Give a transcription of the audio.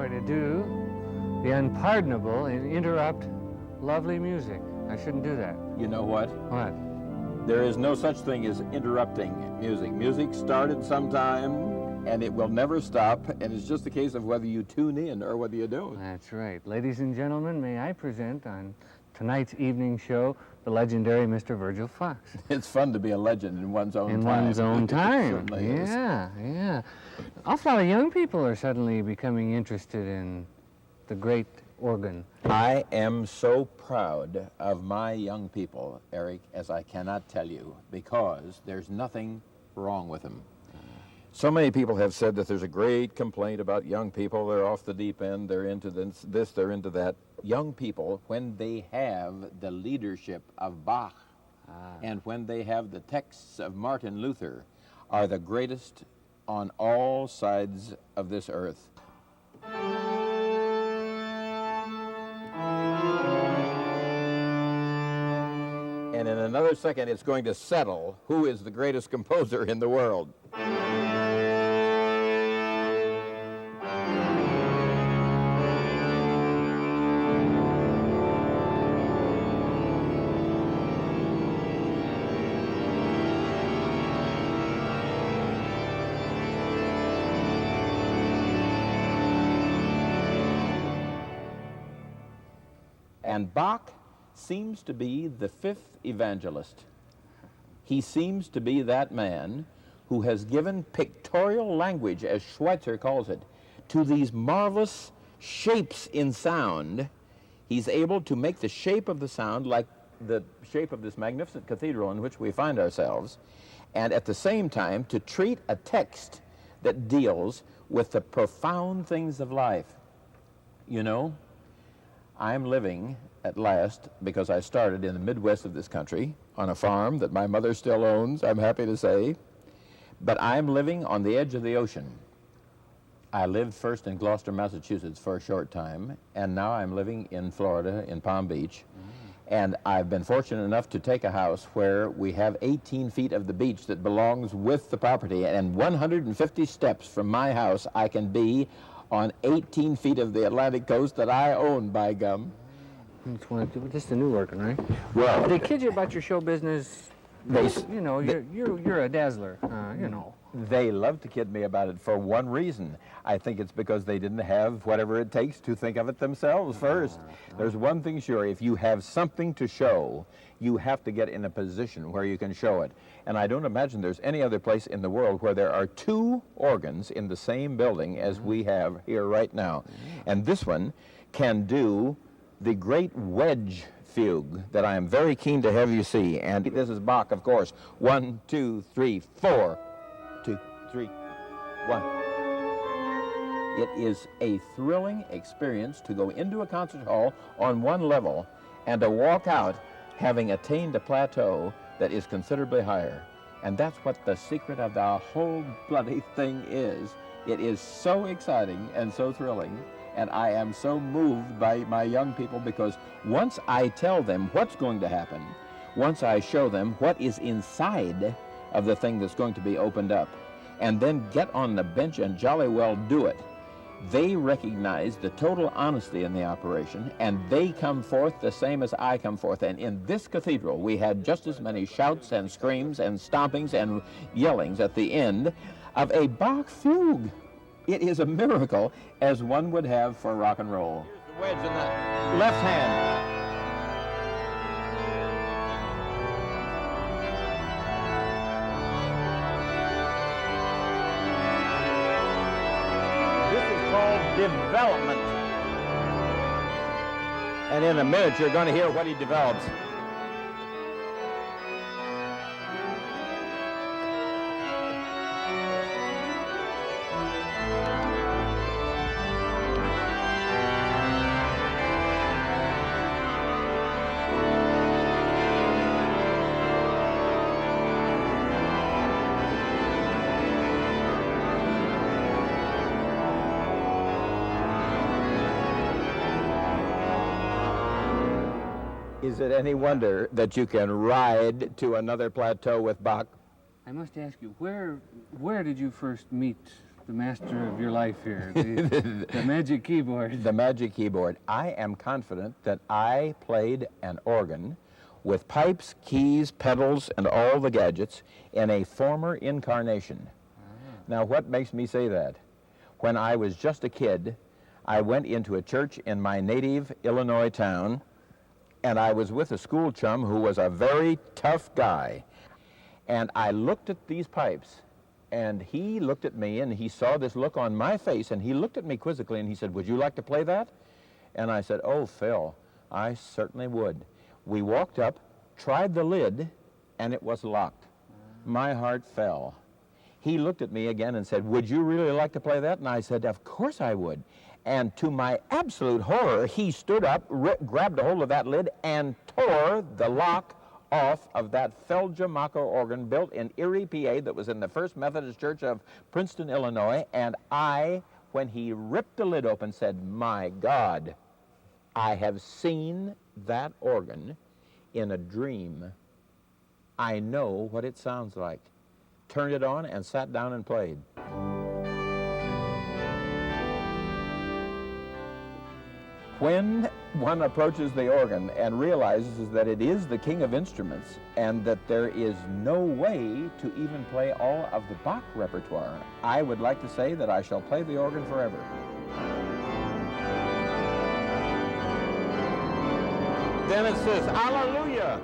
or to do the unpardonable and interrupt lovely music. I shouldn't do that. You know what? What? There is no such thing as interrupting music. Music started sometime, and it will never stop, and it's just a case of whether you tune in or whether you don't. That's right. Ladies and gentlemen, may I present on tonight's evening show the legendary Mr. Virgil Fox. It's fun to be a legend in one's own time. In one's own time. Certainly is. Yeah. Awful lot of young people are suddenly becoming interested in the great organ. I am so proud of my young people, Eric, as I cannot tell you, because there's nothing wrong with them. So many people have said that there's a great complaint about young people. They're off the deep end. They're into this, they're into that. Young people, when they have the leadership of Bach and when they have the texts of Martin Luther, are the greatest on all sides of this earth. And in another second, it's going to settle who is the greatest composer in the world. And Bach seems to be the fifth evangelist. He seems to be that man who has given pictorial language, as Schweitzer calls it, to these marvelous shapes in sound. He's able to make the shape of the sound like the shape of this magnificent cathedral in which we find ourselves, and at the same time to treat a text that deals with the profound things of life. You know, I'm living at last, because I started in the Midwest of this country on a farm that my mother still owns, I'm happy to say, but I'm living on the edge of the ocean. I lived first in Gloucester, Massachusetts for a short time, and now I'm living in Florida, in Palm Beach, and I've been fortunate enough to take a house where we have 18 feet of the beach that belongs with the property, and 150 steps from my house I can be on 18 feet of the Atlantic coast that I own, by gum. This is the new organ, right? Well, They kid you about your show business. You know, you're a dazzler. You know. They love to kid me about it for one reason. I think it's because they didn't have whatever it takes to think of it themselves first. There's one thing sure, if you have something to show, you have to get in a position where you can show it. And I don't imagine there's any other place in the world where there are two organs in the same building as we have here right now. And this one can do the great wedge fugue that I am very keen to have you see. And this is Bach, of course. 1, 2, 3, 4. 2, 3, 1. It is a thrilling experience to go into a concert hall on one level and to walk out having attained a plateau that is considerably higher. And that's what the secret of the whole bloody thing is. It is so exciting and so thrilling. And I am so moved by my young people, because once I tell them what's going to happen, once I show them what is inside of the thing that's going to be opened up, and then get on the bench and jolly well do it, they recognize the total honesty in the operation, and they come forth the same as I come forth. And in this cathedral, we had just as many shouts and screams and stompings and yellings at the end of a Bach fugue. It is a miracle, as one would have for rock and roll. Here's the wedge in the left hand. This is called development. And in a minute, you're going to hear what he develops. Is it any wonder that you can ride to another plateau with Bach? I must ask you, where did you first meet the master of your life here, the magic keyboard. The magic keyboard. I am confident that I played an organ with pipes, keys, pedals, and all the gadgets in a former incarnation. Now, what makes me say that? When I was just a kid, I went into a church in my native Illinois town, and I was with a school chum who was a very tough guy. And I looked at these pipes, and he looked at me, and he saw this look on my face, and he looked at me quizzically, and he said, "Would you like to play that?" And I said, "Oh, Phil, I certainly would." We walked up, tried the lid, and it was locked. My heart fell. He looked at me again and said, "Would you really like to play that?" And I said, "Of course I would." And to my absolute horror, he stood up, grabbed a hold of that lid, and tore the lock off of that Feldjamako organ built in Erie, PA, that was in the First Methodist Church of Princeton, Illinois. And I, when he ripped the lid open, said, "My God, I have seen that organ in a dream. I know what it sounds like." Turned it on and sat down and played. When one approaches the organ and realizes that it is the king of instruments and that there is no way to even play all of the Bach repertoire, I would like to say that I shall play the organ forever. Then it says, "Hallelujah."